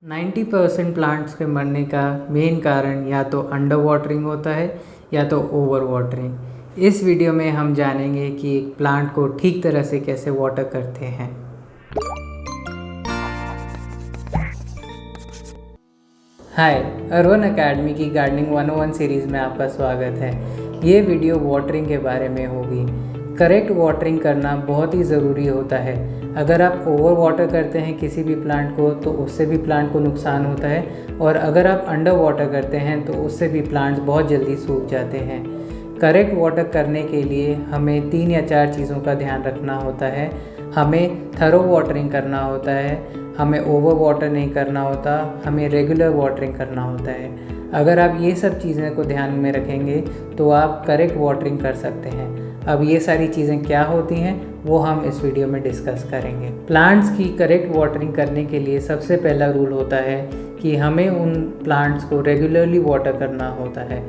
90% plants के मरने का मेन कारण या तो अंडर वाटरिंग होता है या तो ओवर वाटरिंग। इस वीडियो में हम जानेंगे कि एक प्लांट को ठीक तरह से कैसे वाटर करते हैं। हाय, अर्वन एकेडमी की गार्डनिंग 101 सीरीज़ में आपका स्वागत है। ये वीडियो वाटरिंग के बारे में होगी। करेक्ट वाटरिंग करना बहुत ही ज़रूरी होता है। अगर आप ओवर वाटर करते हैं किसी भी प्लांट को तो उससे भी प्लांट को नुकसान होता है, और अगर आप अंडर वाटर करते हैं तो उससे भी प्लांट्स बहुत जल्दी सूख जाते हैं। करेक्ट वाटर करने के लिए हमें 3 या 4 चीज़ों का ध्यान रखना होता है। हमें थरो वाटरिंग करना होता है, हमें ओवर वाटर नहीं करना होता, हमें रेगुलर वाटरिंग करना होता है। अगर आप ये सब चीज़ें को ध्यान में रखेंगे तो आप करेक्ट वाटरिंग कर सकते हैं। अब ये सारी चीज़ें क्या होती हैं वो हम इस वीडियो में डिस्कस करेंगे। प्लांट्स की करेक्ट वाटरिंग करने के लिए सबसे पहला रूल होता है कि हमें उन प्लांट्स को रेगुलरली वाटर करना होता है।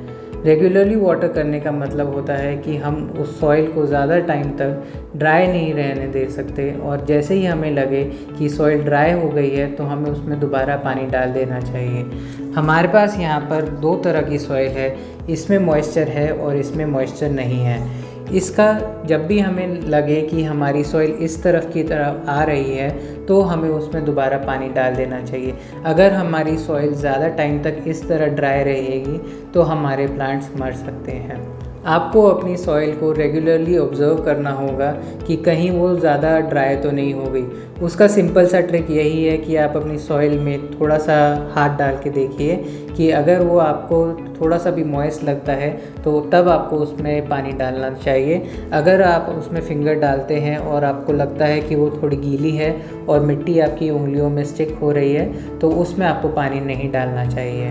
रेगुलरली वाटर करने का मतलब होता है कि हम उस सॉइल को ज़्यादा टाइम तक ड्राई नहीं रहने दे सकते, और जैसे ही हमें लगे कि सॉइल ड्राई हो गई है तो हमें उसमें दोबारा पानी डाल देना चाहिए। हमारे पास यहाँ पर 2 तरह की सॉइल है, इसमें मॉइस्चर है और इसमें मॉइस्चर नहीं है। इसका जब भी हमें लगे कि हमारी सॉइल इस तरफ की तरफ आ रही है तो हमें उसमें दोबारा पानी डाल देना चाहिए। अगर हमारी सॉइल ज़्यादा टाइम तक इस तरह ड्राई रहेगी तो हमारे प्लांट्स मर सकते हैं। आपको अपनी सॉइल को रेगुलरली ऑब्ज़र्व करना होगा कि कहीं वो ज़्यादा ड्राई तो नहीं हो गई। उसका सिंपल सा ट्रिक यही है कि आप अपनी सॉइल में थोड़ा सा हाथ डाल के देखिए कि अगर वो आपको थोड़ा सा भी मॉइस्ट लगता है तो तब आपको उसमें पानी डालना चाहिए। अगर आप उसमें फिंगर डालते हैं और आपको लगता है कि वो थोड़ी गीली है और मिट्टी आपकी उंगलियों में स्टिक हो रही है तो उसमें आपको पानी नहीं डालना चाहिए।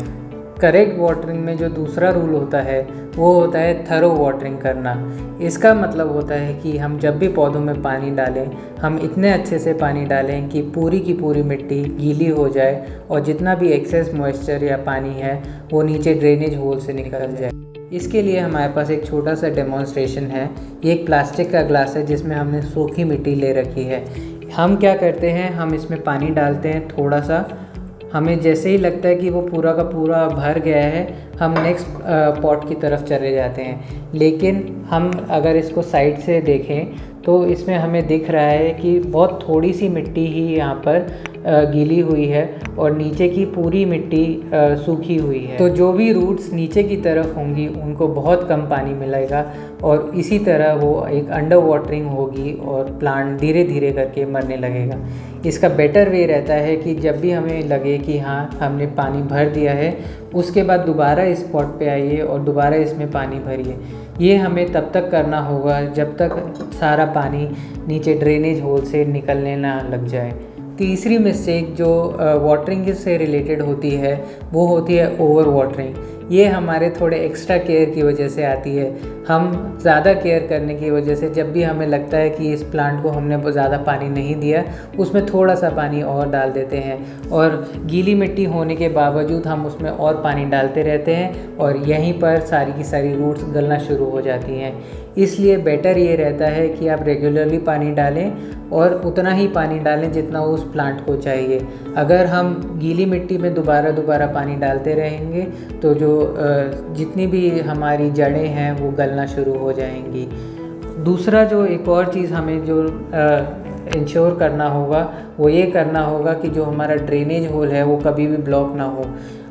करेक्ट वाटरिंग में जो दूसरा रूल होता है वो होता है थरो वाटरिंग करना। इसका मतलब होता है कि हम जब भी पौधों में पानी डालें हम इतने अच्छे से पानी डालें कि पूरी की पूरी मिट्टी गीली हो जाए और जितना भी एक्सेस मॉइस्चर या पानी है वो नीचे ड्रेनेज होल से निकल जाए। इसके लिए हमारे पास एक छोटा सा डेमोन्स्ट्रेशन है। ये एक प्लास्टिक का ग्लास है जिसमें हमने सूखी मिट्टी ले रखी है। हम क्या करते हैं, हम इसमें पानी डालते हैं थोड़ा सा। हमें जैसे ही लगता है कि वो पूरा का पूरा भर गया है हम नेक्स्ट पॉट की तरफ चले जाते हैं। लेकिन हम अगर इसको साइड से देखें तो इसमें हमें दिख रहा है कि बहुत थोड़ी सी मिट्टी ही यहाँ पर गीली हुई है और नीचे की पूरी मिट्टी सूखी हुई है। तो जो भी रूट्स नीचे की तरफ होंगी उनको बहुत कम पानी मिलेगा और इसी तरह वो एक अंडर वाटरिंग होगी और प्लांट धीरे धीरे करके मरने लगेगा। इसका बेटर वे रहता है कि जब भी हमें लगे कि हाँ हमने पानी भर दिया है उसके बाद दोबारा इस पॉट पे आइए और दोबारा इसमें पानी भरिए। ये हमें तब तक करना होगा जब तक सारा पानी नीचे ड्रेनेज होल से निकलने ना लग जाए। तीसरी मिस्टेक जो वाटरिंग से रिलेटेड होती है वो होती है ओवर वाटरिंग। ये हमारे थोड़े एक्स्ट्रा केयर की वजह से आती है। हम ज़्यादा केयर करने की वजह से जब भी हमें लगता है कि इस प्लांट को हमने ज़्यादा पानी नहीं दिया उसमें थोड़ा सा पानी और डाल देते हैं, और गीली मिट्टी होने के बावजूद हम उसमें और पानी डालते रहते हैं और यहीं पर सारी की सारी रूट्स गलना शुरू हो जाती हैं। इसलिए बेटर ये रहता है कि आप रेगुलरली पानी डालें और उतना ही पानी डालें जितना उस प्लांट को चाहिए। अगर हम गीली मिट्टी में दोबारा दोबारा पानी डालते रहेंगे तो जो जितनी भी हमारी जड़ें हैं वो गलना शुरू हो जाएंगी। दूसरा जो एक और चीज़ हमें जो इंश्योर करना होगा वो ये करना होगा कि जो हमारा ड्रेनेज होल है वो कभी भी ब्लॉक ना हो।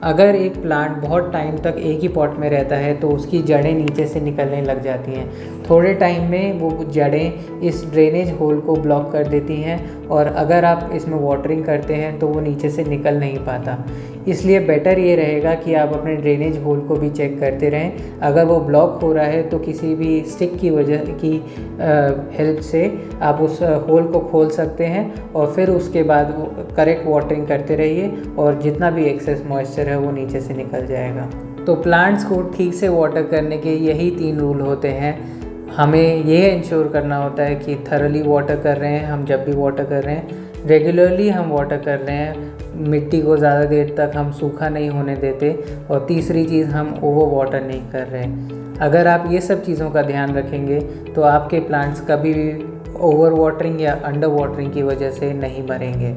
अगर एक प्लांट बहुत टाइम तक एक ही पॉट में रहता है तो उसकी जड़ें नीचे से निकलने लग जाती हैं। थोड़े टाइम में वो जड़ें इस ड्रेनेज होल को ब्लॉक कर देती हैं और अगर आप इसमें वाटरिंग करते हैं तो वो नीचे से निकल नहीं पाता। इसलिए बेटर ये रहेगा कि आप अपने ड्रेनेज होल को भी चेक करते रहें। अगर वो ब्लॉक हो रहा है तो किसी भी स्टिक की वजह की हेल्प से आप उस होल को खोल सकते हैं और फिर उसके बाद करेक्ट वाटरिंग करते रहिए और जितना भी एक्सेस मॉइस्चर है वो नीचे से निकल जाएगा। तो प्लांट्स को ठीक से वाटर करने के यही 3 रूल होते हैं। हमें यह इंश्योर करना होता है कि थरली वाटर कर रहे हैं, हम जब भी वाटर कर रहे हैं रेगुलरली हम वाटर कर रहे हैं, मिट्टी को ज़्यादा देर तक हम सूखा नहीं होने देते, और तीसरी चीज़ हम ओवर वाटर नहीं कर रहे हैं। अगर आप ये सब चीज़ों का ध्यान रखेंगे तो आपके प्लांट्स कभी भी ओवर वाटरिंग या अंडर वाटरिंग की वजह से नहीं मरेंगे।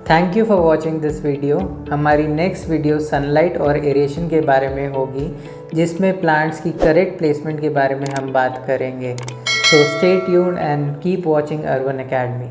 Thank you for watching this video. हमारी नेक्स्ट वीडियो सनलाइट और एरेशन के बारे में होगी, जिसमें प्लांट्स की करेक्ट प्लेसमेंट के बारे में हम बात करेंगे। So stay tuned and keep watching urban academy.